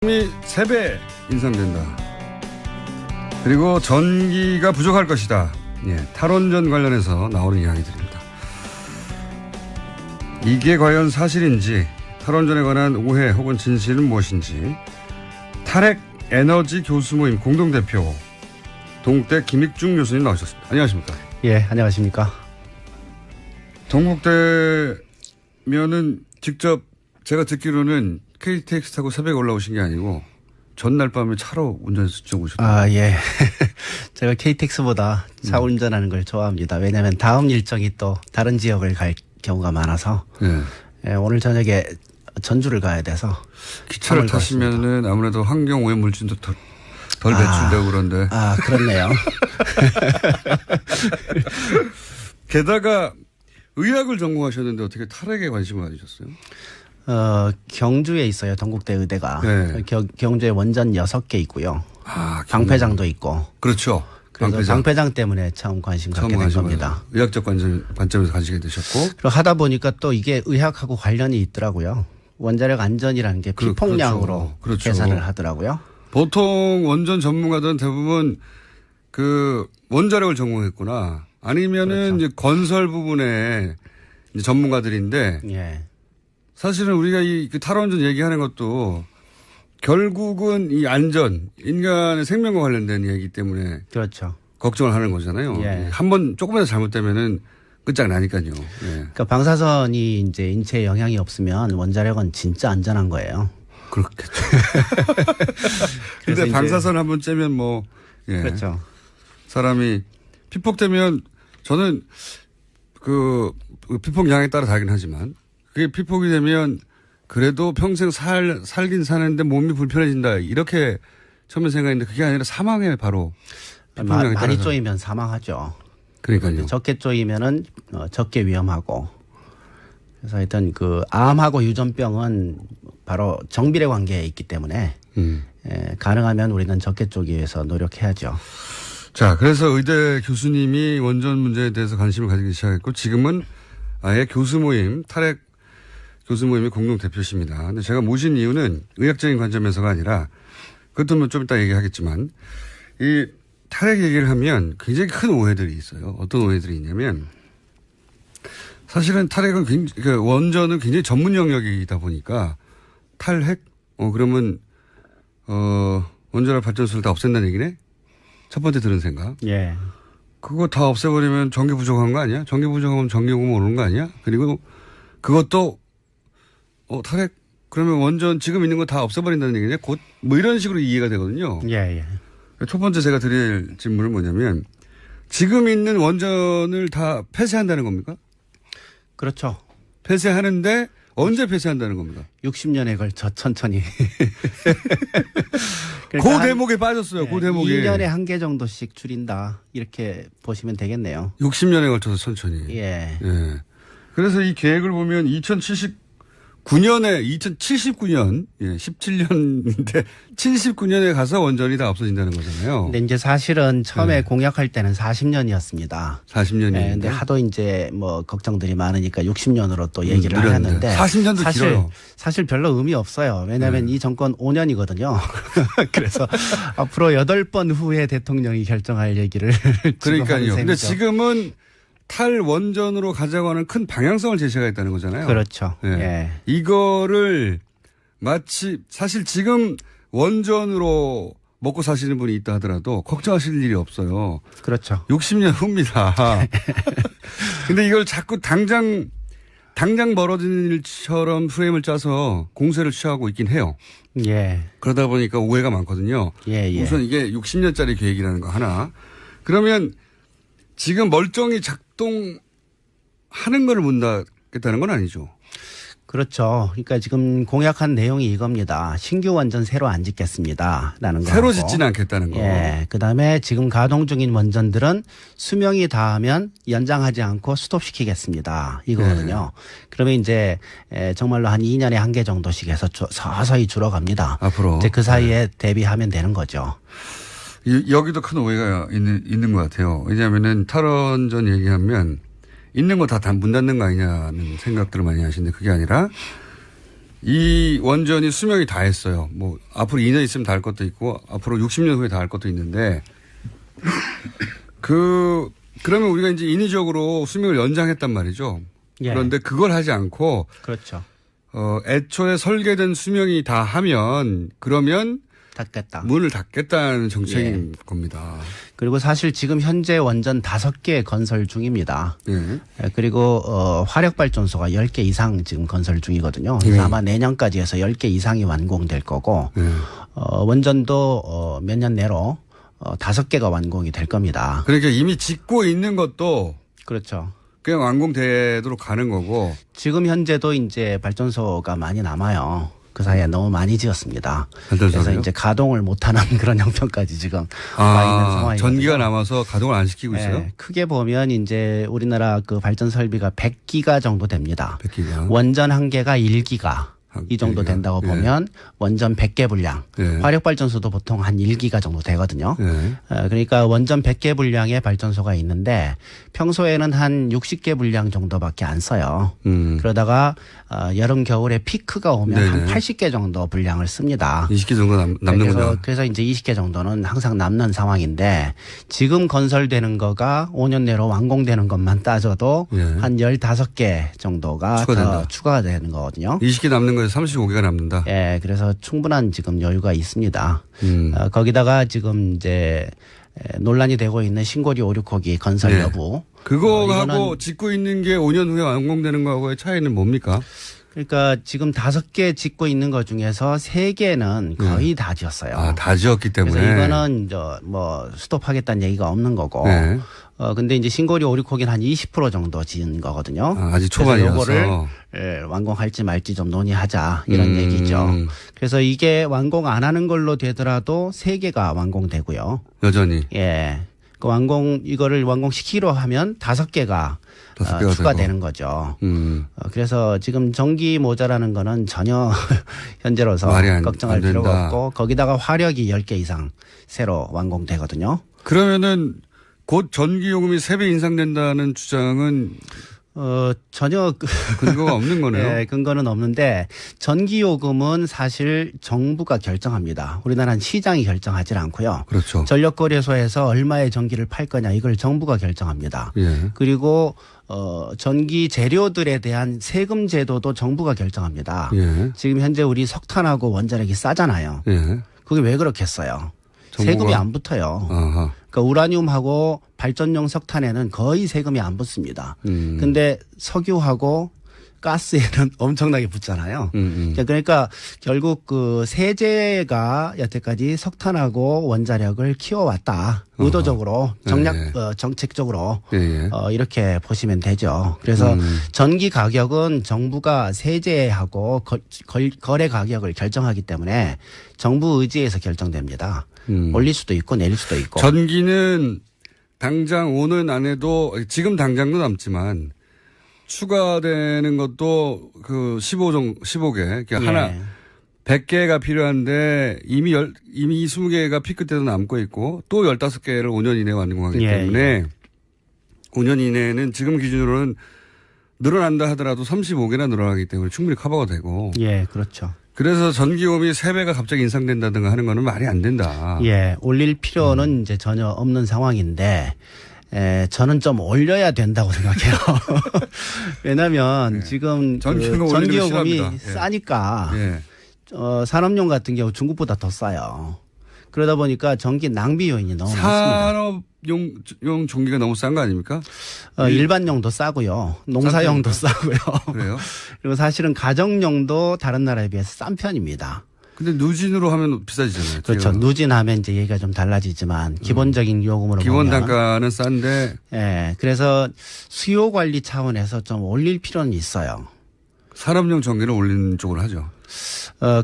이 3배 인상된다. 그리고 전기가 부족할 것이다. 예, 탈원전 관련해서 나오는 이야기들입니다. 이게 과연 사실인지, 탈원전에 관한 오해 혹은 진실은 무엇인지, 탈핵 에너지 교수 모임 공동대표 동국대 김익중 교수님 나오셨습니다. 안녕하십니까? 예, 안녕하십니까? 동국대면은 직접 제가 듣기로는 KTX 타고 새벽에 올라오신 게 아니고 전날 밤에 차로 운전해서 직접 오셨다고요? 아, 예. 제가 KTX보다 차 운전하는 걸 좋아합니다. 왜냐하면 다음 일정이 또 다른 지역을 갈 경우가 많아서 네. 예, 오늘 저녁에 전주를 가야 돼서 기차를 타시면은 아무래도 환경 오염 물질도 덜 배출되고 그런데. 아, 그렇네요. 게다가 의학을 전공하셨는데 어떻게 탈핵에 관심을 가지셨어요? 경주에 있어요. 동국대 의대가. 네. 경주에 원전 6개 있고요. 아, 방패장도 있고. 그렇죠. 그래서 방패장 때문에 처음 관심 갖게 된 겁니다. 의학적 관점에서 가지게 되셨고. 그리고 하다 보니까 또 이게 의학하고 관련이 있더라고요. 원자력 안전이라는 게 피폭량으로 그렇죠. 계산을 하더라고요. 보통 원전 전문가들은 대부분 그 원자력을 전공했구나. 아니면은 그렇죠. 이제 건설 부분에 이제 전문가들인데. 예. 사실은 우리가 그 탈원전 얘기하는 것도 결국은 이 안전, 인간의 생명과 관련된 얘기이기 때문에. 그렇죠. 걱정을 하는 거잖아요. 예. 한번 조금이라도 잘못되면은 끝장나니까요. 예. 그러니까 방사선이 이제 인체에 영향이 없으면 원자력은 진짜 안전한 거예요. 그렇겠죠. 근데 방사선 한번 쬐면 뭐, 예. 그렇죠. 사람이 피폭되면 저는 그 피폭량에 따라 다르긴 하지만 그게 피폭이 되면 그래도 평생 살긴 사는데 몸이 불편해진다. 이렇게 처음에 생각했는데 그게 아니라 사망에 바로 피폭량에 따라서. 많이 쪼이면 사망하죠. 그러니까요. 적게 쪼이면은 적게 위험하고. 그래서 하여튼 그 암하고 유전병은 바로 정비례 관계에 있기 때문에 가능하면 우리는 적게 쪼기 위해서 노력해야죠. 자, 그래서 의대 교수님이 원전 문제에 대해서 관심을 가지기 시작했고 지금은 아예 교수 모임, 탈핵 교수 모임의 공동 대표십니다. 근데 제가 모신 이유는 의학적인 관점에서가 아니라 그것도 뭐 좀 이따 얘기하겠지만 이 탈핵 얘기를 하면 굉장히 큰 오해들이 있어요. 어떤 오해들이 있냐면 사실은 탈핵은 굉장히, 원전은 굉장히 전문 영역이다 보니까 탈핵? 그러면, 원자력 발전소를 다 없앤다는 얘기네? 첫 번째 들은 생각. 예. 그거 다 없애버리면 전기 부족한 거 아니야? 전기 부족하면 전기요금 오르는 거 아니야? 그리고 그것도, 탈핵? 그러면 원전 지금 있는 거 다 없애버린다는 얘기네? 곧, 뭐 이런 식으로 이해가 되거든요. 예, 예. 첫 번째 제가 드릴 질문은 뭐냐면 지금 있는 원전을 다 폐쇄한다는 겁니까? 그렇죠. 폐쇄하는데 언제 폐쇄한다는 겁니까? 60년에 걸쳐 천천히. 그 대목에 빠졌어요. 그 대목에. 2년에 한 개 정도씩 줄인다. 이렇게 보시면 되겠네요. 60년에 걸쳐서 천천히. 예. 예. 그래서 이 계획을 보면 2079년, 예, 17년인데 79년에 가서 원전이 다 없어진다는 거잖아요. 근데 이제 사실은 처음에 공약할 때는 40년이었습니다. 40년이요. 네, 근데 하도 이제 뭐 걱정들이 많으니까 60년으로 또 얘기를 하셨는데 40년도 길어요. 사실 별로 의미 없어요. 왜냐하면 이 정권 5년이거든요. 그래서 앞으로 8번 후에 대통령이 결정할 얘기를 그러니까요. 근데 지금은 탈원전으로 가자고 하는 큰 방향성을 제시하겠다는 거잖아요. 그렇죠. 예. 예. 이거를 마치 사실 지금 원전으로 먹고 사시는 분이 있다 하더라도 걱정하실 일이 없어요. 그렇죠. 60년 후입니다. 근데 이걸 자꾸 당장 벌어지는 일처럼 프레임을 짜서 공세를 취하고 있긴 해요. 예. 그러다 보니까 오해가 많거든요. 예, 예. 우선 이게 60년짜리 계획이라는 거 하나. 그러면 지금 멀쩡히 작동하는 걸 묻겠다는 건 아니죠. 그렇죠. 그러니까 지금 공약한 내용이 이겁니다. 신규 원전 새로 안 짓겠습니다. 라는 거. 새로 짓지는 않겠다는 거. 예. 그 다음에 지금 가동 중인 원전들은 수명이 다하면 연장하지 않고 스톱시키겠습니다. 이거거든요. 그러면 이제 정말로 한 2년에 한 개 정도씩 해서 서서히 줄어갑니다. 앞으로. 이제 그 사이에 대비하면 되는 거죠. 여기도 큰 오해가 있는 것 같아요. 왜냐하면은 탈원전 얘기하면 있는 거 다 문 닫는 거 아니냐는 생각들을 많이 하시는데 그게 아니라 이 원전이 수명이 다 했어요. 뭐 앞으로 2년 있으면 다 할 것도 있고 앞으로 60년 후에 다 할 것도 있는데 그러면 우리가 이제 인위적으로 수명을 연장했단 말이죠. 예. 그런데 그걸 하지 않고 그렇죠. 애초에 설계된 수명이 다 하면 그러면 닫겠다. 문을 닫겠다는 정책인 겁니다. 그리고 사실 지금 현재 원전 5개 건설 중입니다. 예. 그리고 화력발전소가 10개 이상 지금 건설 중이거든요. 그래서 아마 내년까지 해서 10개 이상이 완공될 거고 원전도 몇 년 내로 5개가 완공이 될 겁니다. 그러니까 이미 짓고 있는 것도 그렇죠. 그냥 완공되도록 가는 거고. 지금 현재도 이제 발전소가 많이 남아요. 그 사이에 너무 많이 지었습니다. 발전소를요? 그래서 이제 가동을 못하는 그런 형편까지 지금 와 있는 상황이거든요. 전기가 남아서 가동을 안 시키고 있어요? 네, 크게 보면 이제 우리나라 그 발전 설비가 100기가 정도 됩니다. 100기가. 원전 한 개가 1기가. 이 정도 100기가. 된다고 예. 보면 원전 100개 분량. 예. 화력발전소도 보통 한 1기가 정도 되거든요. 예. 그러니까 원전 100개 분량의 발전소가 있는데 평소에는 한 60개 분량 정도밖에 안 써요. 그러다가 여름 겨울에 피크가 오면 네네. 한 80개 정도 분량을 씁니다. 20개 정도 남는군요. 그래서 이제 20개 정도는 항상 남는 상황인데 지금 건설되는 거가 5년 내로 완공되는 것만 따져도 예. 한 15개 정도가 추가된다. 더 추가가 되는 거거든요. 20개 남는 거에서 35개가 남는다. 예, 그래서 충분한 지금 여유가 있습니다. 거기다가 지금 이제 논란이 되고 있는 신고리 5, 6호기 건설 네. 여부. 그거하고 짓고 있는 게 5년 후에 완공되는 거하고의 차이는 뭡니까? 그러니까 지금 5개 짓고 있는 것 중에서 3개는 거의 다 지었어요. 다 지었기 때문에. 그래서 이거는 뭐 스톱하겠다는 얘기가 없는 거고. 네. 근데 이제 신고리 5, 6호기는 한 20% 정도 지은 거거든요. 아직 그래서 초반이라서. 요거를 완공할지 말지 좀 논의하자 이런 얘기죠. 그래서 이게 완공 안 하는 걸로 되더라도 3개가 완공되고요. 여전히. 예. 그 이거를 완공시키려 하면 5개가 5개가 추가되는 거죠. 그래서 지금 전기 모자라는 거는 전혀 현재로서 걱정할 필요가 없고 거기다가 화력이 10개 이상 새로 완공되거든요. 그러면은 곧 전기 요금이 3배 인상된다는 주장은 전혀 근거가 없는 거네요. 네, 근거는 없는데 전기요금은 사실 정부가 결정합니다. 우리나라는 시장이 결정하지 않고요. 그렇죠. 전력거래소에서 얼마의 전기를 팔 거냐 이걸 정부가 결정합니다. 예. 그리고 전기 재료들에 대한 세금 제도도 정부가 결정합니다. 예. 지금 현재 우리 석탄하고 원자력이 싸잖아요. 예. 그게 왜 그렇겠어요? 정부가? 세금이 안 붙어요. 아하. 그러니까 우라늄하고 발전용 석탄에는 거의 세금이 안 붙습니다. 근데 석유하고 가스에는 엄청나게 붙잖아요. 그러니까 결국 그 세제가 여태까지 석탄하고 원자력을 키워왔다. 의도적으로 정책적으로 이렇게 보시면 되죠. 그래서 전기 가격은 정부가 세제하고 거래 가격을 결정하기 때문에 정부 의지에서 결정됩니다. 올릴 수도 있고 내릴 수도 있고. 전기는 당장 오는 안에도 지금 당장도 남지만 추가되는 것도 그 15개. 그러니까 하나 100개가 필요한데 이미 20개가 피크 때도 남고 있고 또 15개를 5년 이내에 완공하기 때문에 5년 이내에는 지금 기준으로는 늘어난다 하더라도 35개나 늘어나기 때문에 충분히 커버가 되고. 예, 그렇죠. 그래서 전기요금이 3배가 갑자기 인상된다든가 하는 거는 말이 안 된다. 예, 올릴 필요는 이제 전혀 없는 상황인데, 저는 좀 올려야 된다고 생각해요. 왜냐하면 지금 전기요금이 싸니까 산업용 같은 경우 중국보다 더 싸요. 그러다 보니까 전기 낭비 요인이 너무 많습니다. 산업용 전기가 너무 싼 거 아닙니까? 일반용도 싸고요. 농사용도 싸고요. 그래요? 그리고 사실은 가정용도 다른 나라에 비해서 싼 편입니다. 근데 누진으로 하면 비싸지잖아요. 그렇죠. 누진하면 이제 얘기가 좀 달라지지만 기본적인 요금으로 기본 보면 단가는 싼데. 예. 그래서 수요 관리 차원에서 좀 올릴 필요는 있어요. 산업용 전기를 올리는 쪽으로 하죠.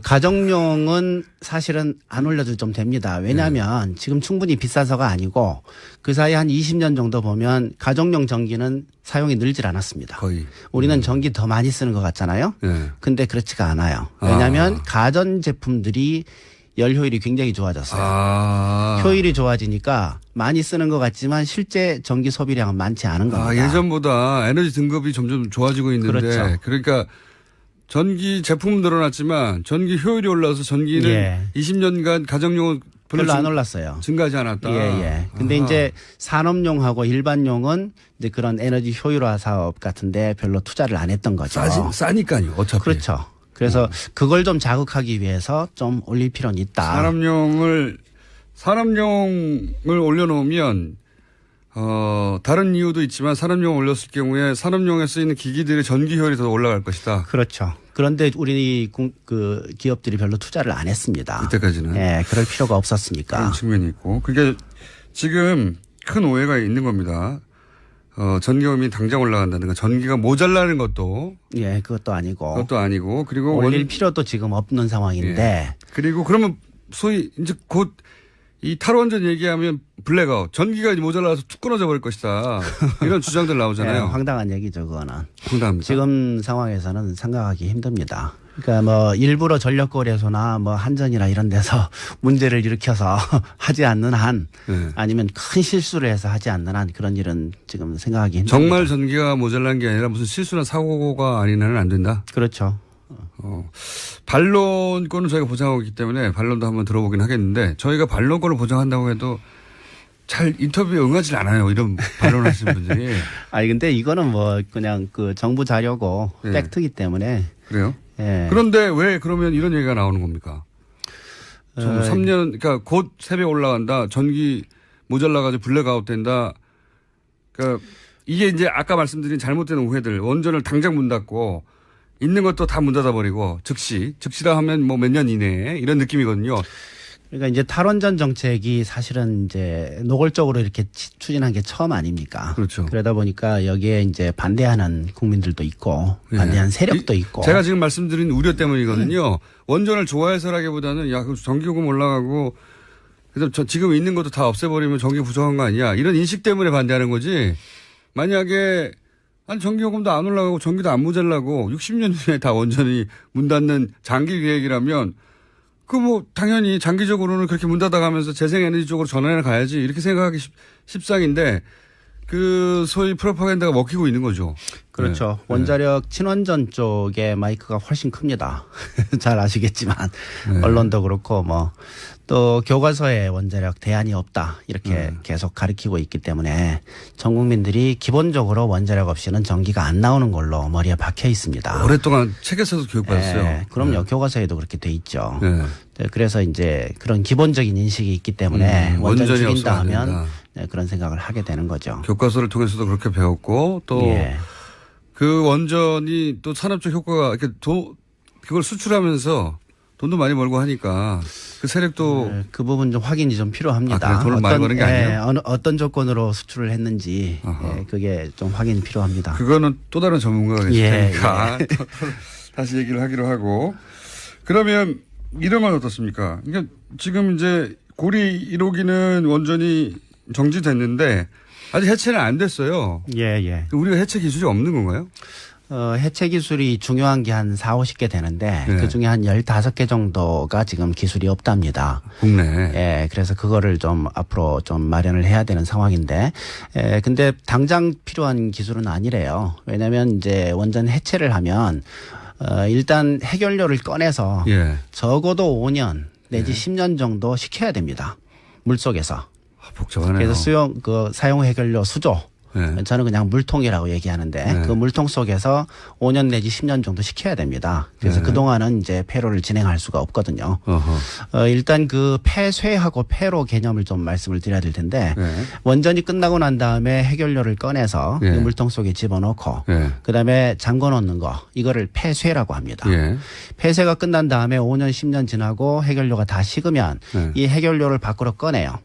가정용은 사실은 안 올려도 좀 됩니다. 왜냐하면 지금 충분히 비싸서가 아니고 그 사이 한 20년 정도 보면 가정용 전기는 사용이 늘질 않았습니다. 거의. 우리는 전기 더 많이 쓰는 것 같잖아요. 근데 그렇지가 않아요. 왜냐하면 가전 제품들이 열 효율이 굉장히 좋아졌어요. 효율이 좋아지니까 많이 쓰는 것 같지만 실제 전기 소비량은 많지 않은 겁니다. 예전보다 에너지 등급이 점점 좋아지고 있는데 그렇죠. 그러니까 전기 제품은 늘어났지만 전기 효율이 올라서 전기는 예. 20년간 가정용은 별로 안 올랐어요. 증가하지 않았다. 예. 근데 아하. 이제 산업용하고 일반용은 이제 그런 에너지 효율화 사업 같은데 별로 투자를 안 했던 거죠. 싸니까요. 어차피. 그렇죠. 그래서 그걸 좀 자극하기 위해서 좀 올릴 필요는 있다. 산업용을 올려놓으면 다른 이유도 있지만 산업용 올렸을 경우에 산업용에 쓰이는 기기들의 전기 효율이 더 올라갈 것이다. 그렇죠. 그런데 우리 그 기업들이 별로 투자를 안 했습니다. 이때까지는. 예, 그럴 필요가 없었으니까. 그런 측면이 있고. 그게 지금 큰 오해가 있는 겁니다. 전기요금이 당장 올라간다든가 전기가 모자라는 것도. 예, 그것도 아니고. 그리고 올릴 필요도 지금 없는 상황인데. 예. 그리고 그러면 소위 이제 곧 이 탈원전 얘기하면 블랙아웃, 전기가 모자라서 툭 끊어져 버릴 것이다. 이런 주장들 나오잖아요. 네, 황당한 얘기죠, 그거는. 황당합니다. 지금 상황에서는 생각하기 힘듭니다. 그러니까 뭐 일부러 전력거래소나 뭐 한전이나 이런 데서 문제를 일으켜서 하지 않는 한 네. 아니면 큰 실수를 해서 하지 않는 한 그런 일은 지금 생각하기 힘듭니다. 정말 전기가 모자란 게 아니라 무슨 실수나 사고가 아닌 한은 안 된다? 그렇죠. 반론권은 저희가 보장하고 있기 때문에 반론도 한번 들어보긴 하겠는데 저희가 반론권을 보장한다고 해도 잘 인터뷰에 응하지 않아요. 이런 반론하시는 분들이. 아니 근데 이거는 뭐 그냥 그 정부 자료고 네. 팩트이기 때문에. 그래요? 예. 그런데 왜 그러면 이런 얘기가 나오는 겁니까? 3년, 그러니까 곧 세배 올라간다. 전기 모자라가지고 블랙아웃 된다. 그러니까 이게 이제 아까 말씀드린 잘못된 오해들. 원전을 당장 문 닫고 있는 것도 다 문 닫아버리고 즉시라 하면 뭐 몇 년 이내에 이런 느낌이거든요. 그러니까 이제 탈원전 정책이 사실은 이제 노골적으로 이렇게 추진한 게 처음 아닙니까? 그렇죠. 그러다 보니까 여기에 이제 반대하는 국민들도 있고 반대하는 세력도 있고. 제가 지금 말씀드린 우려 때문이거든요. 원전을 좋아해서라기보다는 야, 그 전기요금 올라가고 그래서 지금 있는 것도 다 없애버리면 전기 부족한 거 아니야. 이런 인식 때문에 반대하는 거지. 만약에 아니 전기요금도 안 올라가고 전기도 안 모자라고 60년 후에 다 원전이 문 닫는 장기 계획이라면 그 뭐 당연히 장기적으로는 그렇게 문 닫아가면서 재생에너지 쪽으로 전환해 가야지 이렇게 생각하기 십상인데 그 소위 프로파간다가 먹히고 있는 거죠. 그렇죠. 네. 원자력 친원전 쪽에 마이크가 훨씬 큽니다. 잘 아시겠지만 언론도 그렇고 뭐 또 교과서에 원자력 대안이 없다 이렇게 계속 가르치고 있기 때문에 전 국민들이 기본적으로 원자력 없이는 전기가 안 나오는 걸로 머리에 박혀 있습니다. 오랫동안 책에서도 교육받았어요. 네, 그럼요. 교과서에도 그렇게 돼 있죠. 네. 네, 그래서 이제 그런 기본적인 인식이 있기 때문에 원전 원전이 죽인다 없어야 하면 된다. 네, 그런 생각을 하게 되는 거죠. 교과서를 통해서도 그렇게 배웠고 또 그 원전이 또 산업적 효과가 이렇게 그걸 수출하면서 돈도 많이 벌고 하니까 그 세력도 그 부분 좀 확인이 좀 필요합니다. 그래, 돈을 많이 버는 게 아니에요? 어떤 조건으로 수출을 했는지 그게 좀 확인이 필요합니다. 그거는 또 다른 전문가가 계실 테니까 또 다시 얘기를 하기로 하고 그러면 이런 건 어떻습니까? 그러니까 지금 이제 고리 1호기는 원전이 정지됐는데 아직 해체는 안 됐어요. 예. 우리가 해체 기술이 없는 건가요? 해체 기술이 중요한 게 한 40-50개 되는데 그중에 한 15개 정도가 지금 기술이 없답니다. 국내. 예, 그래서 그거를 좀 앞으로 좀 마련을 해야 되는 상황인데 근데 당장 필요한 기술은 아니래요. 왜냐하면 이제 원전 해체를 하면 일단 해결료를 꺼내서 적어도 5년 내지 10년 정도 식혀야 됩니다. 물속에서. 복잡하네요. 그래서 사용 해결료 수조. 저는 그냥 물통이라고 얘기하는데 그 물통 속에서 5년 내지 10년 정도 식혀야 됩니다. 그래서 그동안은 이제 폐로를 진행할 수가 없거든요. 일단 그 폐쇄하고 폐로 개념을 좀 말씀을 드려야 될 텐데 원전이 끝나고 난 다음에 해결료를 꺼내서 그 물통 속에 집어넣고 그다음에 잠궈 놓는 거 이거를 폐쇄라고 합니다. 폐쇄가 끝난 다음에 5년 10년 지나고 해결료가 다 식으면 이 해결료를 밖으로 꺼내요.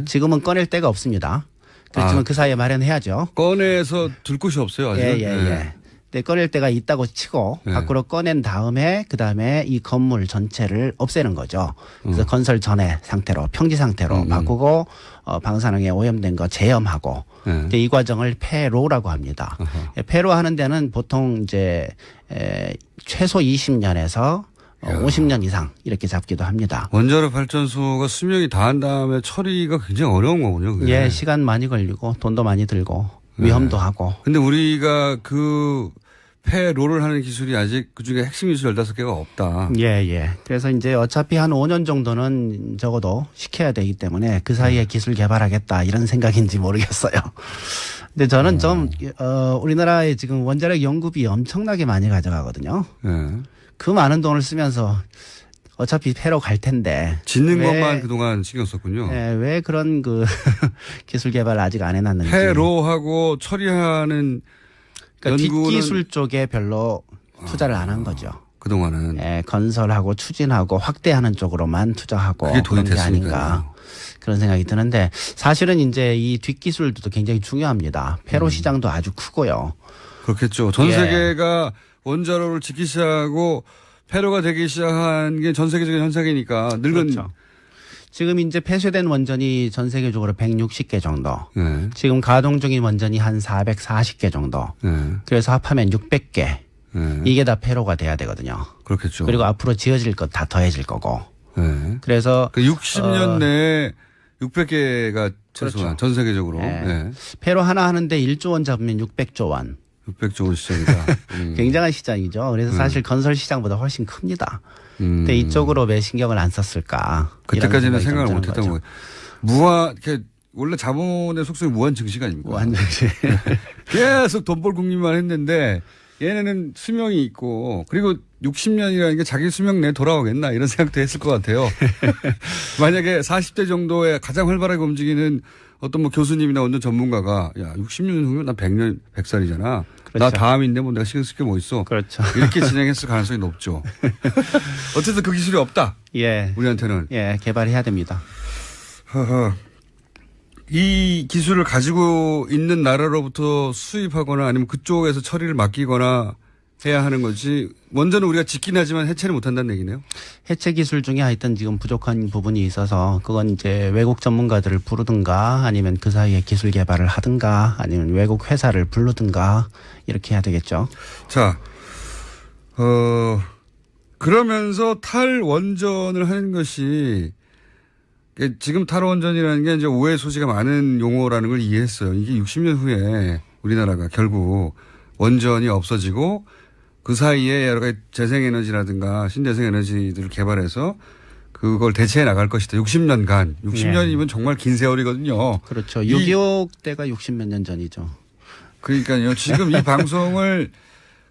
지금은 꺼낼 데가 없습니다. 그렇지만 그 사이에 마련해야죠. 꺼내서 둘 곳이 없어요. 아직. 네, 꺼낼 때가 있다고 치고 밖으로 꺼낸 다음에 그다음에 이 건물 전체를 없애는 거죠. 그래서 건설 전의 상태로 평지 상태로 바꾸고 방사능에 오염된 거 제염하고 이 과정을 폐로라고 합니다. 폐로 하는 데는 보통 이제 최소 20년에서 50년 이상 이렇게 잡기도 합니다. 원자력 발전소가 수명이 다한 다음에 처리가 굉장히 어려운 거군요. 그게. 예, 시간 많이 걸리고 돈도 많이 들고 위험도 하고. 근데 우리가 그 폐로를 하는 기술이 아직 그중에 핵심 기술 15개가 없다. 예. 그래서 이제 어차피 한 5년 정도는 적어도 시켜야 되기 때문에 그 사이에 기술 개발하겠다 이런 생각인지 모르겠어요. 근데 저는 좀, 우리나라에 지금 원자력 연구비 엄청나게 많이 가져가거든요. 예. 그 많은 돈을 쓰면서 어차피 폐로 갈 텐데. 짓는 것만 그동안 신경 썼군요. 예, 왜 그런 그 기술 개발을 아직 안 해놨는지. 폐로하고 처리하는 그러니까 연구는 뒷기술 쪽에 별로 투자를 안 한 거죠. 그동안은. 예, 건설하고 추진하고 확대하는 쪽으로만 투자하고 그게 돈이 그런 게 됐으니까요. 아닌가 그런 생각이 드는데 사실은 이제 이 뒷기술도 굉장히 중요합니다. 폐로 시장도 아주 크고요. 그렇겠죠. 전 예. 세계가 원자로를 짓기 시작하고 폐로가 되기 시작한 게 전 세계적인 현상이니까 늙은. 그렇죠. 지금 이제 폐쇄된 원전이 전 세계적으로 160개 정도. 네. 지금 가동 중인 원전이 한 440개 정도. 네. 그래서 합하면 600개. 네. 이게 다 폐로가 돼야 되거든요. 그렇겠죠. 그리고 앞으로 지어질 것 다 더해질 거고. 네. 그래서 그 60년 내에 600개가 최소한 그렇죠. 전 세계적으로. 네. 네. 폐로 하나 하는데 1조 원 잡으면 600조 원. 600조 원 시장이다. 굉장한 시장이죠. 그래서 사실 건설 시장보다 훨씬 큽니다. 근데 이쪽으로 왜 신경을 안 썼을까? 그때까지는 이런 생각을 좀 못 드는 했던 거죠. 거예요. 무한, 원래 자본의 속성이 무한 증식 아닙니까? 완전히. 계속 돈 벌 국리만 했는데 얘네는 수명이 있고 그리고 60년이라는 게 자기 수명 내에 돌아오겠나 이런 생각도 했을 것 같아요. 만약에 40대 정도에 가장 활발하게 움직이는 어떤 뭐 교수님이나 어떤 전문가가 야 60년 후면 나 100년 100살이잖아. 나 그렇죠. 다음인데 뭐 내가 신경 쓸 게 뭐 있어. 그렇죠. 이렇게 진행했을 가능성이 높죠. 어쨌든 그 기술이 없다. 예. 우리한테는. 예, 개발해야 됩니다. 허허. 이 기술을 가지고 있는 나라로부터 수입하거나 아니면 그쪽에서 처리를 맡기거나 해야 하는 거지. 원전은 우리가 짓긴 하지만 해체를 못 한다는 얘기네요. 해체 기술 중에 하여튼 지금 부족한 부분이 있어서 그건 이제 외국 전문가들을 부르든가 아니면 그 사이에 기술 개발을 하든가 아니면 외국 회사를 부르든가 이렇게 해야 되겠죠. 자, 그러면서 탈원전을 하는 것이 지금 탈원전이라는 게 이제 오해 소지가 많은 용어라는 걸 이해했어요. 이게 60년 후에 우리나라가 결국 원전이 없어지고 그 사이에 여러 가지 재생에너지라든가 신재생에너지들을 개발해서 그걸 대체해 나갈 것이다. 60년간. 60년이면 정말 긴 세월이거든요. 그렇죠. 6.25 때가 60몇 년 전이죠. 그러니까요. 지금 이 방송을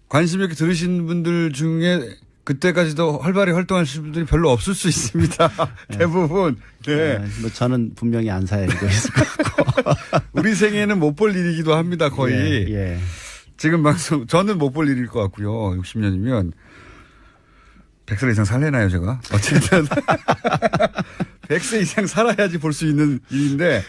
관심 있게 들으신 분들 중에 그때까지도 활발히 활동하실 분들이 별로 없을 수 있습니다. 대부분. 네. 뭐 저는 분명히 안 살고 있을 것 같고. 우리 생애는 못 볼 일이기도 합니다. 거의. 예. 지금 방송 저는 못 볼 일일 것 같고요. 60년이면 100살 이상 살래나요 제가? 어쨌든 100세 이상 살아야지 볼 수 있는 일인데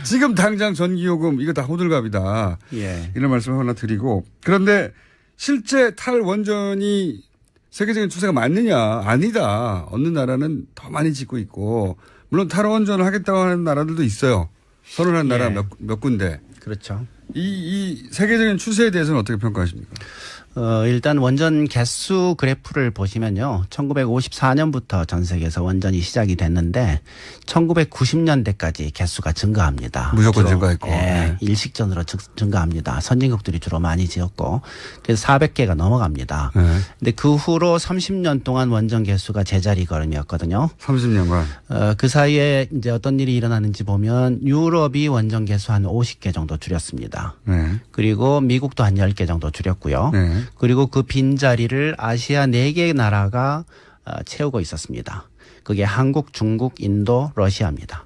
지금 당장 전기요금 이거 다 호들갑이다. 예. 이런 말씀 하나 드리고 그런데 실제 탈원전이 세계적인 추세가 맞느냐? 아니다. 어느 나라는 더 많이 짓고 있고 물론 탈원전을 하겠다고 하는 나라들도 있어요. 선언한 나라 몇 군데. 그렇죠. 이 세계적인 추세에 대해서는 어떻게 평가하십니까? 일단 원전 개수 그래프를 보시면요. 1954년부터 전 세계에서 원전이 시작이 됐는데 1990년대까지 개수가 증가합니다. 무조건 주로, 증가했고. 예, 네. 일식전으로 증가합니다. 선진국들이 주로 많이 지었고 그래서 400개가 넘어갑니다. 네. 근데 그 후로 30년 동안 원전 개수가 제자리 걸음이었거든요. 30년간. 그 사이에 이제 어떤 일이 일어나는지 보면 유럽이 원전 개수 한 50개 정도 줄였습니다. 네. 그리고 미국도 한 10개 정도 줄였고요. 네. 그리고 그 빈자리를 아시아 4개 나라가 채우고 있었습니다. 그게 한국, 중국, 인도, 러시아입니다.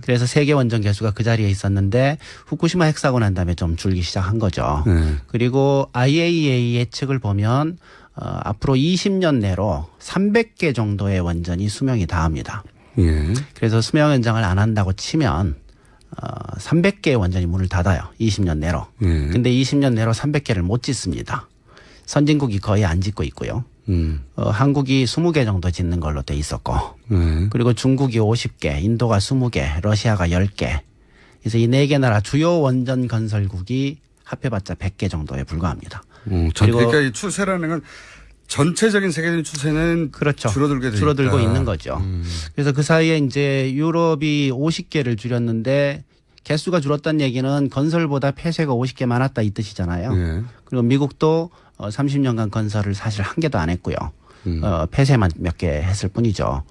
그래서 세계 원전 개수가 그 자리에 있었는데 후쿠시마 핵사고 난 다음에 좀 줄기 시작한 거죠. 그리고 IAEA 예측을 보면 앞으로 20년 내로 300개 정도의 원전이 수명이 다합니다. 예. 그래서 수명 연장을 안 한다고 치면 300개의 원전이 문을 닫아요. 20년 내로. 근데 20년 내로 300개를 못 짓습니다. 선진국이 거의 안 짓고 있고요. 한국이 20개 정도 짓는 걸로 돼 있었고 그리고 중국이 50개, 인도가 20개, 러시아가 10개. 그래서 이 4개 나라 주요 원전 건설국이 합해봤자 100개 정도에 불과합니다. 그러니까 이 추세라는 건 전체적인 세계적인 추세는 그렇죠. 줄어들게 돼 줄어들고 있다. 있는 거죠. 그래서 그 사이에 이제 유럽이 50개를 줄였는데 개수가 줄었다는 얘기는 건설보다 폐쇄가 50개 많았다 이 뜻이잖아요. 예. 그리고 미국도 30년간 건설을 사실 한 개도 안 했고요. 폐쇄만 몇 개 했을 뿐이죠.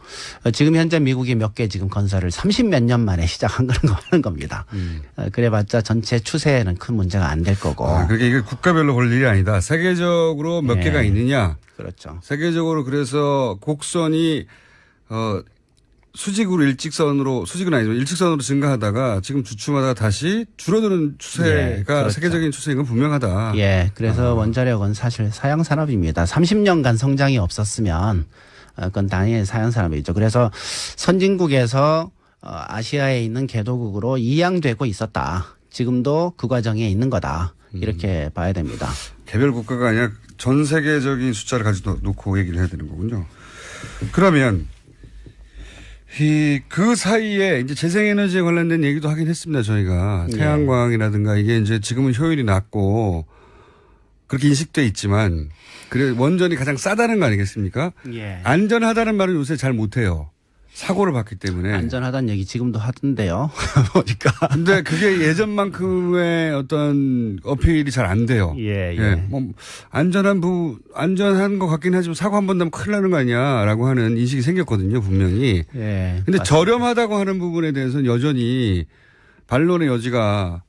지금 현재 미국이 몇 개 지금 건설을 30몇 년 만에 시작한 거 하는 겁니다. 그래봤자 전체 추세에는 큰 문제가 안 될 거고. 그러니까 이게 국가별로 볼 일이 아니다. 세계적으로 몇 개가 있느냐. 그렇죠. 세계적으로 그래서 곡선이 수직은 아니지만 일직선으로 증가하다가 지금 주춤하다가 다시 줄어드는 추세가 그렇죠. 세계적인 추세인 건 분명하다. 예. 그래서 원자력은 사실 사양 산업입니다. 30년간 성장이 없었으면 그건 당연히 사양 산업이죠. 그래서 선진국에서 아시아에 있는 개도국으로 이양되고 있었다. 지금도 그 과정에 있는 거다. 이렇게 봐야 됩니다. 개별 국가가 아니라 전 세계적인 숫자를 가지고 놓고 얘기를 해야 되는 거군요. 그러면 그 사이에 이제 재생에너지에 관련된 얘기도 하긴 했습니다. 저희가 태양광이라든가 이게 이제 지금은 효율이 낮고 그렇게 인식돼 있지만 그래 원전이 가장 싸다는 거 아니겠습니까? 예. 안전하다는 말은 요새 잘 못해요. 사고를 봤기 때문에. 안전하다는 얘기 지금도 하던데요. 보니까. 근데 그게 예전만큼의 어떤 어필이 잘 안 돼요. 예. 뭐 안전한 것 같긴 하지만 사고 한 번 나면 큰일 나는 거 아니야라고 하는 인식이 생겼거든요, 분명히. 예. 근데 맞습니다. 저렴하다고 하는 부분에 대해서는 여전히 반론의 여지가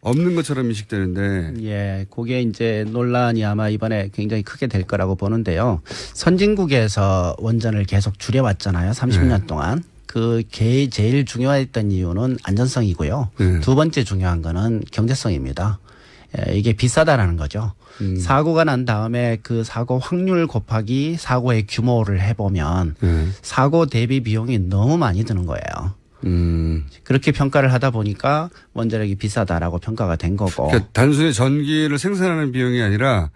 없는 것처럼 인식되는데. 예, 그게 이제 논란이 아마 이번에 굉장히 크게 될 거라고 보는데요. 선진국에서 원전을 계속 줄여왔잖아요. 30년 동안. 제일 중요했던 이유는 안전성이고요. 두 번째 중요한 거는 경제성입니다. 예, 이게 비싸다라는 거죠. 사고가 난 다음에 그 사고 확률 곱하기 사고의 규모를 해보면 사고 대비 비용이 너무 많이 드는 거예요. 그렇게 평가를 하다 보니까 원자력이 비싸다라고 평가가 된 거고. 그러니까 단순히 전기를 생산하는 비용이 아니라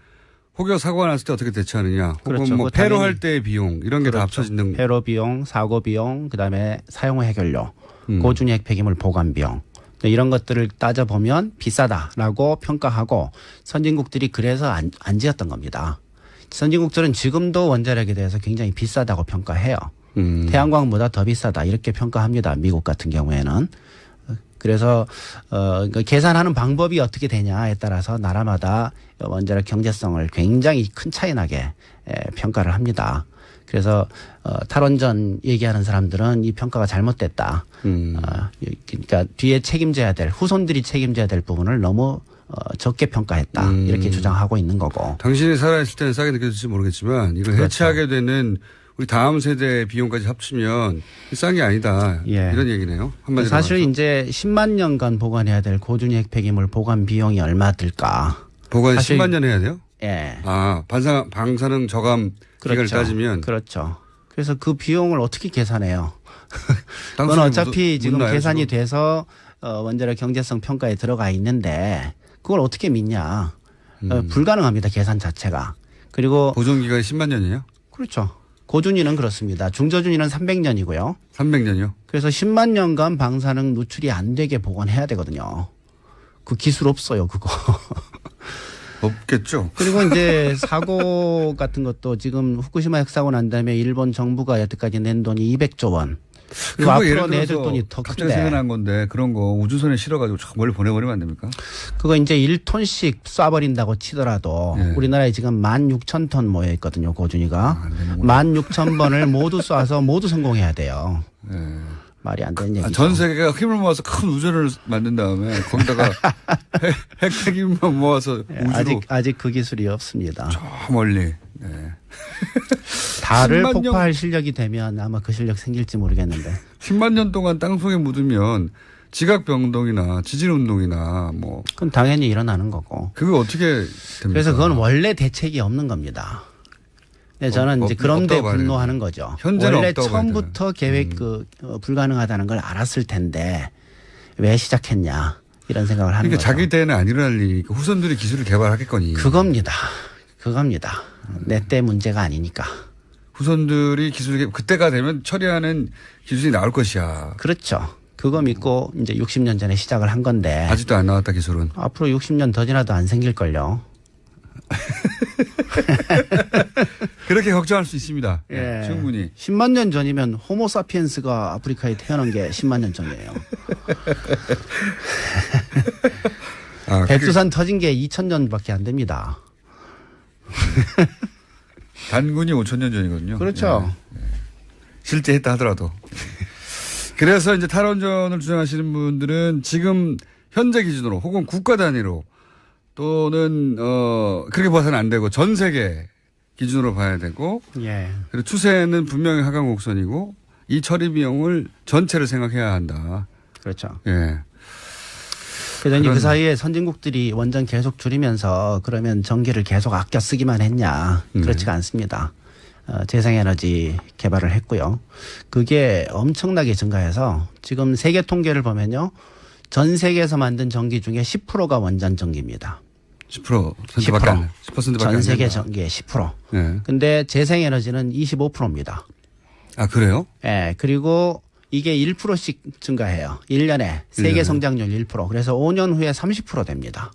혹여 사고가 났을 때 어떻게 대처하느냐. 혹은 그렇죠. 뭐 폐로할 때의 비용 이런 게 다 합쳐지는. 폐로 비용, 사고 비용, 그다음에 사용 후 해결료, 고준위 폐기물 보관 비용. 이런 것들을 따져보면 비싸다라고 평가하고 선진국들이 그래서 안 지었던 겁니다. 선진국들은 지금도 원자력에 대해서 굉장히 비싸다고 평가해요. 태양광보다 더 비싸다 이렇게 평가합니다. 미국 같은 경우에는. 그래서 계산하는 방법이 어떻게 되냐에 따라서 나라마다 원자력 경제성을 굉장히 큰 차이 나게 평가를 합니다. 그래서 탈원전 얘기하는 사람들은 이 평가가 잘못됐다. 그러니까 뒤에 후손들이 책임져야 될 부분을 너무 적게 평가했다. 이렇게 주장하고 있는 거고. 당신이 살아있을 때는 싸게 느껴질지 모르겠지만 이걸 해체하게 되는 우리 다음 세대 비용까지 합치면 싼 게 아니다. 예. 이런 얘기네요. 한마디로 사실 말해서. 이제 10만 년간 보관해야 될 고준위 핵폐기물 보관 비용이 얼마 들까? 보관 사실 10만 년 해야 돼요? 예. 방사능 저감 기간을 따지면. 그렇죠. 그래서 그 비용을 어떻게 계산해요? 그건 땅속에 어차피 지금 묻나요, 계산이 지금? 돼서 원자력 경제성 평가에 들어가 있는데 그걸 어떻게 믿냐? 불가능합니다. 계산 자체가. 그리고 보존 기간이 10만 년이에요? 그렇죠. 고준위는 그렇습니다. 중저준위는 300년이고요. 300년이요? 그래서 10만 년간 방사능 누출이 안 되게 보관해야 되거든요. 그 기술 없어요, 그거. 없겠죠. 그리고 이제 사고 같은 것도 지금 후쿠시마 핵사고 난 다음에 일본 정부가 여태까지 낸 돈이 200조 원. 그리고 앞으로 내줄 돈이 더 갑자기 큰데. 생각난 건데 그런 거 우주선에 실어가지고 저 멀리 보내버리면 안 됩니까? 그거 이제 1톤씩 쏴버린다고 치더라도 네. 우리나라에 지금 16,000톤 모여 있거든요, 고준위가. 16,000번을 모두 쏴서 모두 성공해야 돼요. 네. 말이 안 되는 얘기죠. 전 세계가 힘을 모아서 큰 우주를 만든 다음에 거기다가 핵폐기물만 모아서 우주로 아직 그 기술이 없습니다. 저 멀리. 네. 달을 10만 년- 폭파할 실력이 되면 아마 그 실력 생길지 모르겠는데. 10만 년 동안 땅속에 묻으면 지각병동이나 지진운동이나 뭐 그건 당연히 일어나는 거고. 그거 어떻게 됩니까? 그래서 그건 원래 대책이 없는 겁니다. 네, 저는 이제 그런데 없다고 봐야 분노하는 거죠. 현재는 원래 없다고 봐야 처음부터 계획 불가능하다는 걸 알았을 텐데 왜 시작했냐 이런 생각을 하는 그러니까 거죠. 자기 때는 안 일어날 일이니까 후손들이 기술을 개발하겠거니. 그겁니다. 내 때 문제가 아니니까. 후손들이 기술을 그때가 되면 처리하는 기술이 나올 것이야. 그렇죠. 그거 믿고 이제 60년 전에 시작을 한 건데 아직도 안 나왔다 기술은. 앞으로 60년 더 지나도 안 생길걸요. 그렇게 걱정할 수 있습니다. 예. 충분히. 10만 년 전이면 호모사피엔스가 아프리카에 태어난 게 10만 년 전이에요. 아, 백두산 터진 게 2,000년밖에 안 됩니다. 단군이 5,000년 전이거든요. 그렇죠. 예. 실제 했다 하더라도. 그래서 이제 탈원전을 주장하시는 분들은 지금 현재 기준으로 혹은 국가 단위로 또는 그렇게 봐서는 안 되고 전 세계 기준으로 봐야 되고 예. 그리고 추세는 분명히 하강 곡선이고 이 처리 비용을 전체를 생각해야 한다. 그렇죠. 예. 그래서 이제 그 사이에 선진국들이 원전 계속 줄이면서 그러면 전기를 계속 아껴 쓰기만 했냐. 그렇지가 않습니다. 재생에너지 개발을 했고요. 그게 엄청나게 증가해서 지금 세계 통계를 보면요. 전 세계에서 만든 전기 중에 10%가 원전 전기입니다. 10%밖에 안 돼요. 10%밖에 안 전 세계 된다. 전기의 10%. 예. 근데 재생에너지는 25%입니다. 아, 그래요? 예. 그리고 이게 1%씩 증가해요. 1년에 세계 1년에. 성장률 1%. 그래서 5년 후에 30% 됩니다.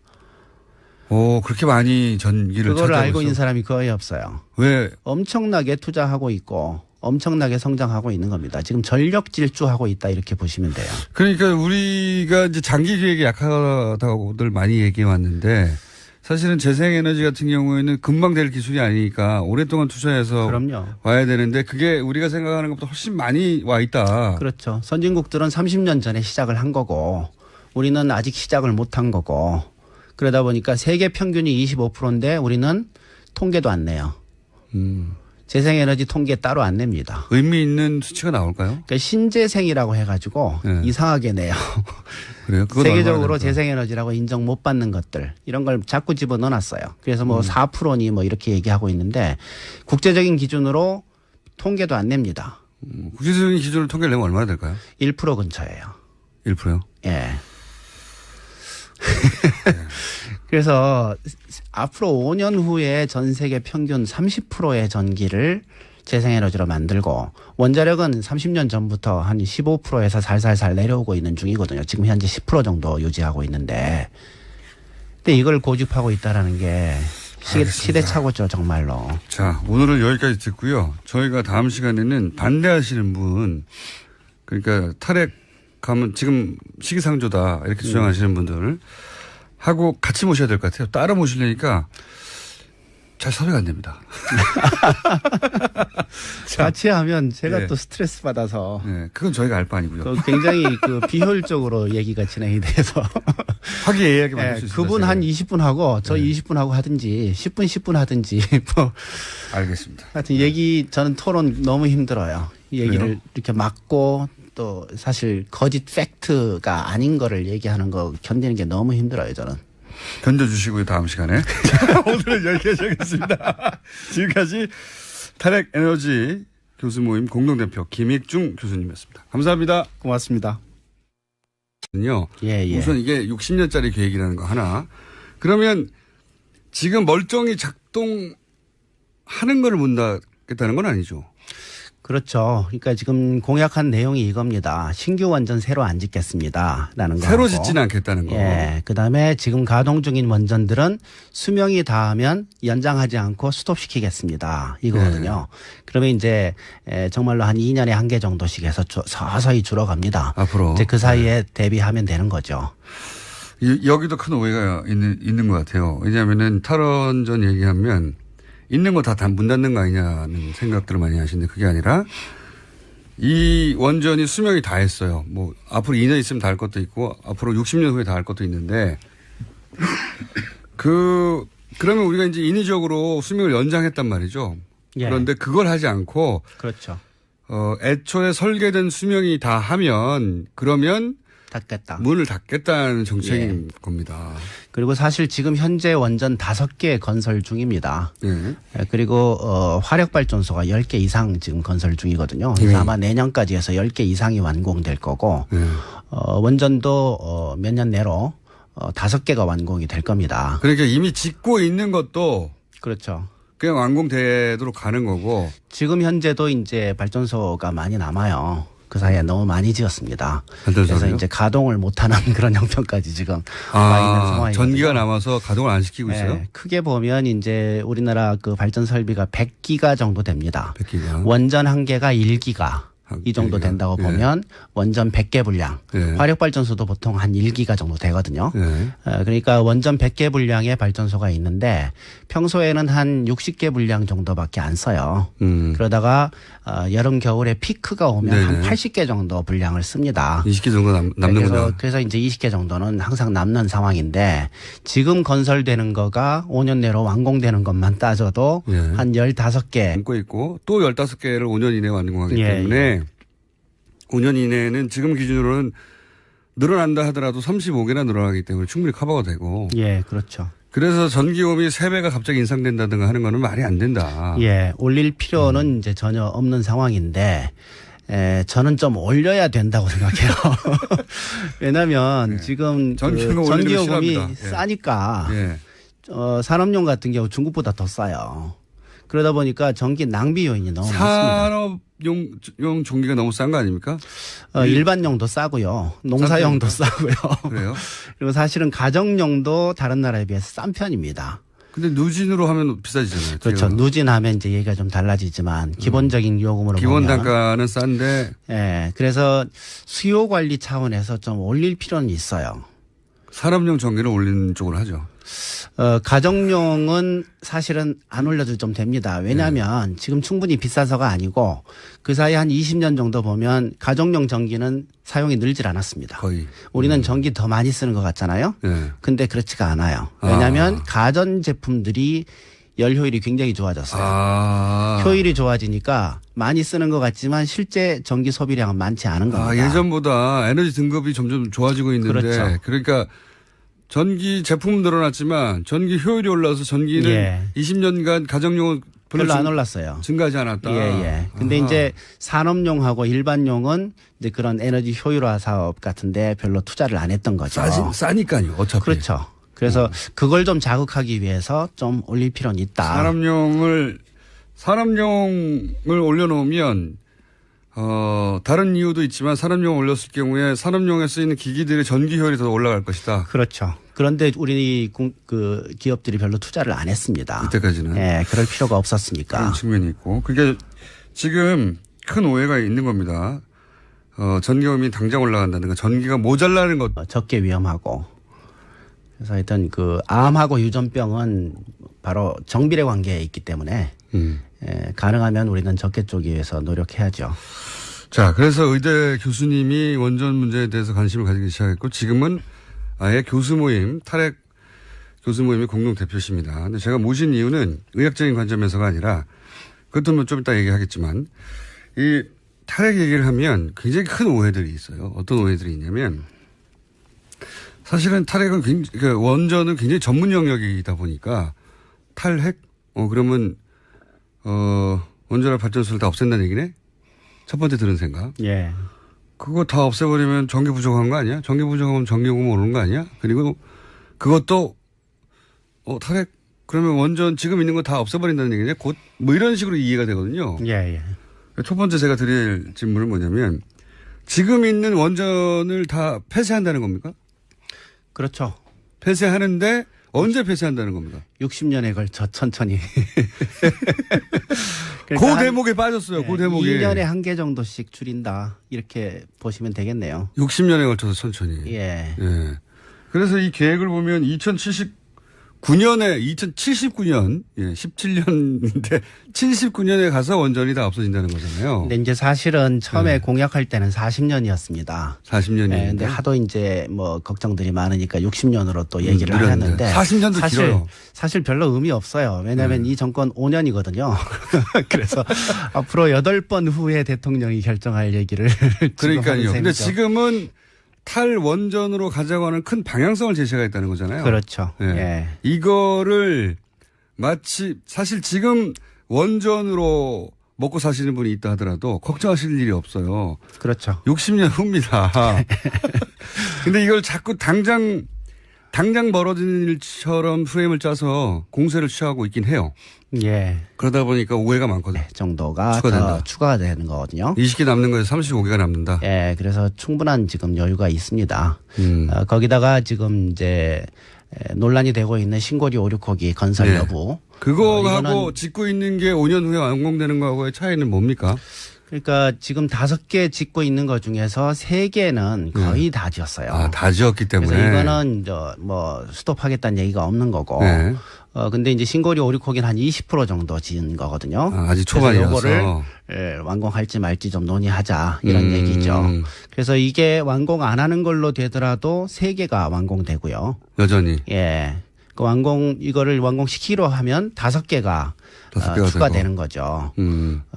오, 그렇게 많이 전기를 그거를 차지하고 알고 있는 있어? 사람이 거의 없어요. 왜? 엄청나게 투자하고 있고 엄청나게 성장하고 있는 겁니다. 지금 전력 질주하고 있다 이렇게 보시면 돼요. 그러니까 우리가 이제 장기 계획이 약하다고들 많이 얘기해 왔는데 사실은 재생에너지 같은 경우에는 금방 될 기술이 아니니까 오랫동안 투자해서 그럼요. 와야 되는데 그게 우리가 생각하는 것보다 훨씬 많이 와 있다. 그렇죠. 선진국들은 30년 전에 시작을 한 거고 우리는 아직 시작을 못 한 거고 그러다 보니까 세계 평균이 25%인데 우리는 통계도 안 내요. 재생에너지 통계 따로 안 냅니다. 의미 있는 수치가 나올까요? 그러니까 신재생이라고 해가지고 네. 이상하게 내요. 그래요? 그건 세계적으로 얼마나 될까? 재생에너지라고 인정 못 받는 것들 이런 걸 자꾸 집어넣어놨어요. 그래서 뭐 4%니 뭐 이렇게 얘기하고 있는데 국제적인 기준으로 통계도 안 냅니다. 국제적인 기준으로 통계를 내면 얼마나 될까요? 1% 근처예요. 1%요? 예. 그래서 앞으로 5년 후에 전 세계 평균 30%의 전기를 재생에너지로 만들고 원자력은 30년 전부터 한 15%에서 살살살 내려오고 있는 중이거든요. 지금 현재 10% 정도 유지하고 있는데 근데 이걸 고집하고 있다라는 게 시대착오죠 정말로. 자, 오늘은 여기까지 듣고요. 저희가 다음 시간에는 반대하시는 분, 그러니까 탈핵하면 지금 시기상조다 이렇게 주장하시는 분들 하고 같이 모셔야 될 것 같아요. 따로 모시려니까 잘 섭외가 안 됩니다. 같이 하면 제가 네. 또 스트레스 받아서 네, 그건 저희가 알 바 아니고요. 굉장히 그 비효율적으로 얘기가 진행이 돼서 화기애애하게 만들 네, 수 있습니다. 그분 한 20분 하고 저 네. 20분 하고 하든지 10분 하든지 뭐 알겠습니다. 하여튼 얘기 저는 토론 너무 힘들어요. 이 얘기를 그래요? 이렇게 막고 또 사실 거짓 팩트가 아닌 거를 얘기하는 거 견디는 게 너무 힘들어요 저는. 견뎌주시고요. 다음 시간에. 자, 오늘은 여기까지 하겠습니다. 지금까지 탈핵 에너지 교수 모임 공동대표 김익중 교수님이었습니다. 감사합니다. 고맙습니다. 예. 우선 이게 60년짜리 계획이라는 거 하나. 그러면 지금 멀쩡히 작동하는 걸 못하겠다는 건 아니죠. 그렇죠. 그러니까 지금 공약한 내용이 이겁니다. 신규 원전 새로 안 짓겠습니다라는 거. 새로 짓지는 않겠다는 거. 예. 그다음에 지금 가동 중인 원전들은 수명이 다하면 연장하지 않고 스톱시키겠습니다. 이거거든요. 그러면 이제 정말로 한 2년에 한 개 정도씩 해서 서서히 줄어갑니다. 앞으로. 이제 그 사이에 대비하면 되는 거죠. 여기도 큰 오해가 있는 것 같아요. 왜냐하면은 탈원전 얘기하면 있는 거 다 문 닫는 거 아니냐는 생각들을 많이 하시는데 그게 아니라 이 원전이 수명이 다 했어요. 뭐 앞으로 2년 있으면 다 할 것도 있고 앞으로 60년 후에 다 할 것도 있는데 그러면 우리가 이제 인위적으로 수명을 연장했단 말이죠. 예. 그런데 그걸 하지 않고 그렇죠. 애초에 설계된 수명이 다 하면 그러면 닫겠다. 문을 닫겠다는 정책인 겁니다. 그리고 사실 지금 현재 원전 5개 건설 중입니다. 네. 그리고 화력발전소가 10개 이상 지금 건설 중이거든요. 그래서 아마 내년까지 해서 10개 이상이 완공될 거고 원전도 몇 년 내로 5개가 완공이 될 겁니다. 그러니까 이미 짓고 있는 것도 그렇죠. 그냥 완공되도록 가는 거고. 지금 현재도 이제 발전소가 많이 남아요. 그 사이에 너무 많이 지었습니다. 발전소를요? 그래서 이제 가동을 못하는 그런 형편까지 지금 와 있는 상황이거든요. 전기가 남아서 가동을 안 시키고 네, 있어요? 크게 보면 이제 우리나라 그 발전 설비가 100기가 정도 됩니다. 100기가. 원전 한 개가 1기가. 이 정도 1기가. 된다고 예. 보면 원전 100개 분량, 예. 화력발전소도 보통 한 1기가 정도 되거든요. 예. 그러니까 원전 100개 분량의 발전소가 있는데 평소에는 한 60개 분량 정도밖에 안 써요. 그러다가 여름 겨울에 피크가 오면 네네. 한 80개 정도 분량을 씁니다. 20개 정도 남는구나. 그래서 이제 20개 정도는 항상 남는 상황인데 지금 건설되는 거가 5년 내로 완공되는 것만 따져도 예. 한 15개. 남고 있고 또 15개를 5년 이내에 완공하기 예, 때문에 5년 이내에는 지금 기준으로는 늘어난다 하더라도 35개나 늘어나기 때문에 충분히 커버가 되고. 예, 그렇죠. 그래서 전기요금이 3배가 갑자기 인상된다든가 하는 거는 말이 안 된다. 예, 올릴 필요는 이제 전혀 없는 상황인데, 저는 좀 올려야 된다고 생각해요. 왜냐하면 지금 전기요금 올리는 거 전기요금이 싫어합니다. 예. 싸니까 예. 산업용 같은 경우 중국보다 더 싸요. 그러다 보니까 전기 낭비 요인이 너무 많습니다. 산업용 전기가 너무 싼 거 아닙니까? 일반용도 싸고요. 농사용도 싸고요. 그래요? 그리고 사실은 가정용도 다른 나라에 비해서 싼 편입니다. 근데 누진으로 하면 비싸지잖아요. 그렇죠. 지금. 누진하면 이제 얘기가 좀 달라지지만 기본적인 요금으로 기본 보면 단가는 싼데 예. 그래서 수요 관리 차원에서 좀 올릴 필요는 있어요. 산업용 전기를 올리는 쪽으로 하죠. 가정용은 사실은 안 올려도 좀 됩니다. 왜냐하면 지금 충분히 비싸서가 아니고 그 사이 한 20년 정도 보면 가정용 전기는 사용이 늘질 않았습니다. 거의. 우리는 전기 더 많이 쓰는 것 같잖아요. 네. 근데 그렇지가 않아요. 왜냐하면 가전 제품들이 열 효율이 굉장히 좋아졌어요. 효율이 좋아지니까 많이 쓰는 것 같지만 실제 전기 소비량은 많지 않은 겁니다. 예전보다 에너지 등급이 점점 좋아지고 있는데 그렇죠. 그러니까 전기 제품은 늘어났지만 전기 효율이 올라서 전기는 예. 20년간 가정용은 별로 안 올랐어요. 증가하지 않았다. 예. 근데 이제 산업용하고 일반용은 이제 그런 에너지 효율화 사업 같은데 별로 투자를 안 했던 거죠. 싸니까요. 어차피. 그렇죠. 그래서 그걸 좀 자극하기 위해서 좀 올릴 필요는 있다. 산업용을 올려놓으면 다른 이유도 있지만 산업용 올렸을 경우에 산업용에 쓰이는 기기들의 전기 효율이 더 올라갈 것이다. 그렇죠. 그런데 우리 그 기업들이 별로 투자를 안 했습니다. 이때까지는. 예, 그럴 필요가 없었으니까. 그런 측면이 있고. 그게 지금 큰 오해가 있는 겁니다. 전기요금이 당장 올라간다든가 전기가 모자라는 것. 적게 위험하고. 그래서 하여튼 그 암하고 유전병은 바로 정비례 관계에 있기 때문에 가능하면 우리는 적게 쪼기 위해서 노력해야죠. 자, 그래서 의대 교수님이 원전 문제에 대해서 관심을 가지기 시작했고 지금은 아예 교수 모임, 탈핵 교수 모임의 공동 대표십니다. 근데 제가 모신 이유는 의학적인 관점에서가 아니라 그것도 뭐 좀 이따 얘기하겠지만 이 탈핵 얘기를 하면 굉장히 큰 오해들이 있어요. 어떤 오해들이 있냐면 사실은 탈핵은 그러니까 원전은 굉장히 전문 영역이다 보니까 탈핵? 그러면 원자력 발전소를 다 없앤다는 얘기네? 첫 번째 들은 생각. 예. 그거 다 없애버리면 전기 부족한 거 아니야? 전기 부족하면 전기요금 오르는 거 아니야? 그리고 그것도 탈핵? 그러면 원전 지금 있는 거 다 없애버린다는 얘기냐? 곧 뭐 이런 식으로 이해가 되거든요. 예. 첫 번째 제가 드릴 질문은 뭐냐면 지금 있는 원전을 다 폐쇄한다는 겁니까? 그렇죠. 폐쇄하는데 언제 폐쇄한다는 겁니까? 60년에 걸쳐 천천히. 그 대목에 빠졌어요. 그 대목에. 2년에 한 개 정도씩 줄인다. 이렇게 보시면 되겠네요. 60년에 걸쳐서 천천히. 예. 예. 그래서 이 계획을 보면 2079년, 예, 17년인데 79년에 가서 원전이 다 없어진다는 거잖아요. 근데 이제 사실은 처음에 공약할 때는 40년이었습니다. 40년이. 네, 근데 하도 이제 뭐 걱정들이 많으니까 60년으로 또 얘기를 하셨는데 40년도 길어요. 사실 별로 의미 없어요. 왜냐하면 이 정권 5년이거든요. 그래서 앞으로 8번 후에 대통령이 결정할 얘기를 그러니까요. 근데 지금은 탈원전으로 가자고 하는 큰 방향성을 제시하겠다는 거잖아요. 그렇죠. 예. 예. 이거를 마치 사실 지금 원전으로 먹고 사시는 분이 있다 하더라도 걱정하실 일이 없어요. 그렇죠. 60년 후입니다. 근데 이걸 자꾸 당장 당장 벌어지는 일처럼 프레임을 짜서 공세를 취하고 있긴 해요. 예. 그러다 보니까 오해가 많거든요. 정도가 추가된다. 더 추가가 되는 거거든요. 20개 남는 거에서 35개가 남는다. 예, 그래서 충분한 지금 여유가 있습니다. 거기다가 지금 이제 논란이 되고 있는 신고리 5,6호기 건설 네. 여부. 그거하고 짓고 있는 게 5년 후에 완공되는 거하고의 차이는 뭡니까? 그러니까 지금 5개 짓고 있는 것 중에서 3개는 거의 다 지었어요. 아, 다 지었기 때문에. 그래서 이거는 뭐 스톱하겠다는 얘기가 없는 거고. 네. 근데 이제 신고리 5,6호기는 한 20% 정도 지은 거거든요. 아, 아직 그래서 초반이어서. 요거를 완공할지 말지 좀 논의하자 이런 얘기죠. 그래서 이게 완공 안 하는 걸로 되더라도 3개가 완공되고요. 여전히. 예. 그 이거를 완공시키려 하면 5개가 다섯 개가 추가되는 거죠.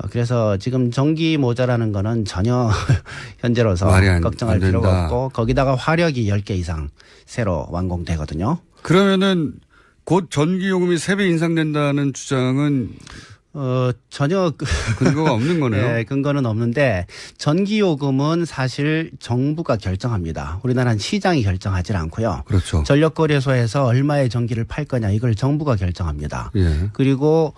그래서 지금 전기 모자라는 거는 전혀 현재로서 걱정할 필요가 없고 거기다가 화력이 10개 이상 새로 완공되거든요. 그러면은 곧 전기 요금이 3배 인상된다는 주장은 전혀 근거가 없는 거네요. 네, 근거는 없는데 전기요금은 사실 정부가 결정합니다. 우리나라는 시장이 결정하지 않고요. 그렇죠. 전력거래소에서 얼마의 전기를 팔 거냐 이걸 정부가 결정합니다. 예. 그리고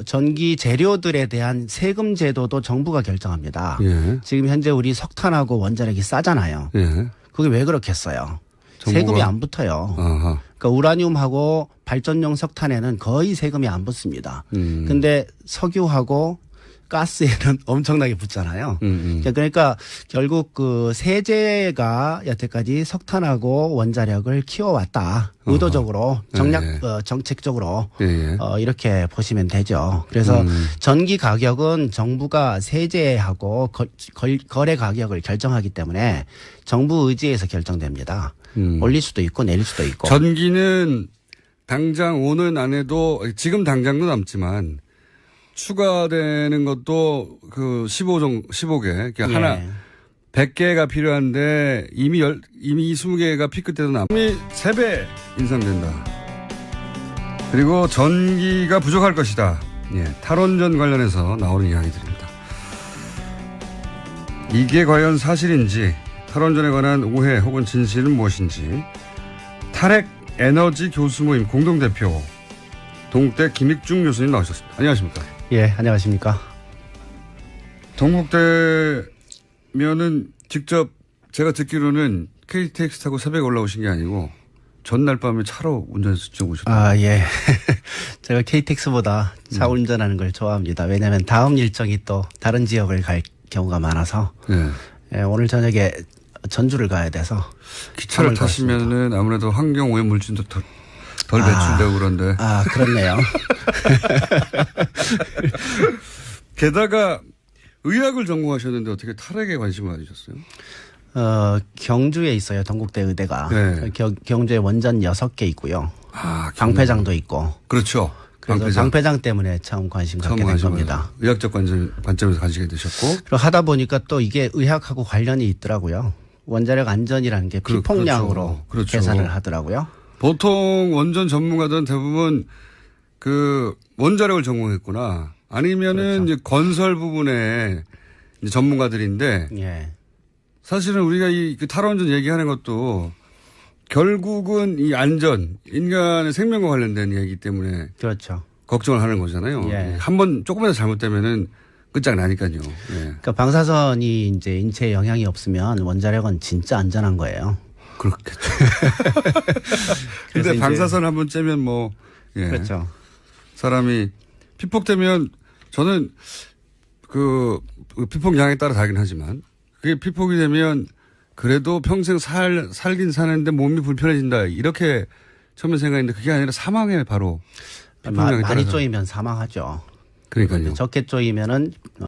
전기 재료들에 대한 세금 제도도 정부가 결정합니다. 예. 지금 현재 우리 석탄하고 원자력이 싸잖아요. 예. 그게 왜 그렇겠어요? 정부가? 세금이 안 붙어요. 아하. 그러니까 우라늄하고 발전용 석탄에는 거의 세금이 안 붙습니다. 근데 석유하고 가스에는 엄청나게 붙잖아요. 그러니까 결국 그 세제가 여태까지 석탄하고 원자력을 키워왔다. 의도적으로 정책적으로 이렇게 보시면 되죠. 그래서 전기 가격은 정부가 세제하고 거래 가격을 결정하기 때문에 정부 의지에서 결정됩니다. 올릴 수도 있고 내릴 수도 있고. 전기는 당장 오는 안에도 지금 당장도 남지만 추가되는 것도 그 15개. 그러니까 예. 하나 100개가 필요한데 이미 20개가 피크 때도 이미 3배 인상된다. 그리고 전기가 부족할 것이다. 예. 탈원전 관련해서 나오는 이야기들입니다. 이게 과연 사실인지 탈원전에 관한 오해 혹은 진실은 무엇인지 탈핵 에너지 교수 모임 공동대표 동국대 김익중 교수님 나오셨습니다. 안녕하십니까? 예, 안녕하십니까? 동국대면은 직접 제가 듣기로는 KTX 타고 새벽에 올라오신 게 아니고 전날 밤에 차로 운전해서 직접 오셨다. 아, 예. 제가 KTX보다 차 운전하는 걸 좋아합니다. 왜냐하면 다음 일정이 또 다른 지역을 갈 경우가 많아서 예, 오늘 저녁에 전주를 가야 돼서 기차를 타시면은 아무래도 환경 오염 물질도 덜 배출되고 그런데. 아, 그렇네요. 게다가 의학을 전공하셨는데 어떻게 탈핵에 관심을 가지셨어요? 경주에 있어요. 동국대 의대가. 네. 경주에 원전 6개 있고요. 아, 방패장도 있고. 그렇죠. 그래서 방패장 때문에 처음 관심 갖게 된 겁니다. 의학적 관점에서 가지게 되셨고. 그리고 하다 보니까 또 이게 의학하고 관련이 있더라고요. 원자력 안전이라는 게 피폭량으로 그렇죠. 계산을 하더라고요. 보통 원전 전문가들은 대부분 그 원자력을 전공했구나. 아니면은 이제 건설 부분에 이제 전문가들인데 예. 사실은 우리가 그 탈원전 얘기하는 것도 결국은 이 안전, 인간의 생명과 관련된 얘기이기 때문에 그렇죠. 걱정을 하는 거잖아요. 예. 한번 조금이라도 잘못되면은 끝장나니까요. 예. 그러니까 방사선이 이제 인체에 영향이 없으면 원자력은 진짜 안전한 거예요. 그렇겠죠. 근데 방사선 한번 쬐면 뭐, 예. 그렇죠. 사람이 피폭되면 저는 그 피폭량에 따라 다르긴 하지만 그게 피폭이 되면 그래도 평생 살긴 사는데 몸이 불편해진다. 이렇게 처음에 생각했는데 그게 아니라 사망에 바로 피폭량에 따라서. 많이 쪼이면 사망하죠. 그러니까요. 적게 쪼이면은